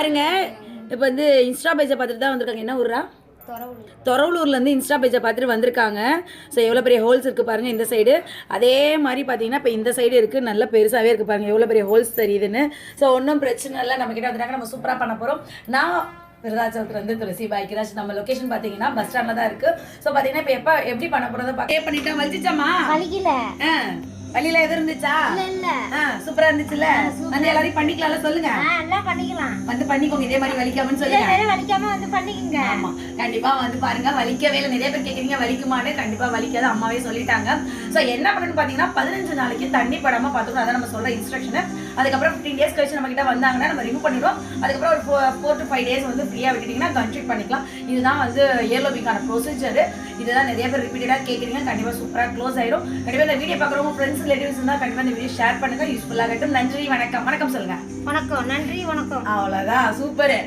பாருங்க இப்போ வந்து இன்ஸ்டா பேஜை பார்த்துட்டு தான் வந்திருக்காங்க. என்ன ஊரா? தொரவலூர்லேருந்து இன்ஸ்டா பேஜை பார்த்துட்டு வந்திருக்காங்க. ஸோ எவ்வளோ பெரிய ஹோல்ஸ் இருக்குது பாருங்கள் இந்த சைடு. அதே மாதிரி பார்த்தீங்கன்னா இப்போ இந்த சைடு இருக்குது, நல்ல பெருசாகவே இருக்குது பாருங்கள் எவ்வளோ பெரிய ஹோல்ஸ் தெரியுதுன்னு. ஸோ ஒன்றும் பிரச்சனை இல்லை, நம்மக்கிட்ட வந்துட்டாங்க, நம்ம சூப்பராக பண்ண போகிறோம். நான் விருதாச்சலத்துலேருந்து துளசி பாய்க்கிறாஜ். நம்ம லொக்கேஷன் பார்த்தீங்கன்னா பஸ் ஸ்டாண்டில் தான் இருக்குது. ஸோ பார்த்தீங்கன்னா இப்போ எப்படி பண்ண போகிறத பே பண்ணிட்டா வலிச்சிச்சாமா? வலிக்கல. வலியில எது இருந்துச்சா? இல்ல. சூப்பரா இருந்துச்சுல. வந்து எல்லாரையும் பண்ணிக்கலாம்ல, சொல்லுங்க. எல்லாம் பண்ணிக்கலாம். வந்து பண்ணிக்கோங்க, இதே மாதிரி வலிக்காமன்னு சொல்லுங்க. வலிக்காம வந்து பண்ணிக்கங்க. ஆமா, கண்டிப்பா வந்து பாருங்க. வலிக்கவே இல்லை. நிறைய பேர் கேக்குறீங்க வலிக்குமான்னு. கண்டிப்பா வலிக்காது, அம்மாவே சொல்லிட்டாங்க. சோ என்ன பண்ணணும்னு பாத்தீங்கன்னா 15 நாளைக்கு தண்ணி படாம பாத்துக்கணும். அதான் நம்ம சொல்ற இன்ஸ்ட்ரக்ஷன். அதுக்கப்புறம் 15 டேஸ் கழிச்சு நம்ம கிட்ட வந்தாங்கன்னா நம்ம ரிமூவ் பண்ணிடுவோம். அதுக்கப்புறம் ஒரு 4 to 5 டேஸ் வந்து ஃப்ரீயா விட்டுட்டீங்கன்னா கன்ட்ரீட் பண்ணிக்கலாம். இதுதான் வந்து இயர்லோபிக்கான ப்ரொசீஜர். இதுதான் நிறைய பேர் ரிப்பீட்டடா கேக்குறீங்க. கண்டிப்பா சூப்பரா க்ளோஸ் ஆயிடும். கண்டிப்பா இந்த வீடியோ பாக்குறவங்க ஃப்ரெண்ட்ஸ் ரிலேட்டிவ்ஸ் இருந்தா கண்டிப்பா இந்த வீடியோ ஷேர் பண்ணுங்க, யூஸ்ஃபுல்லா இருக்கட்டும். நன்றி, வணக்கம். வணக்கம் சொல்லுங்க. வணக்கம், நன்றி, வணக்கம். அவ்வளவுதான், சூப்பர்.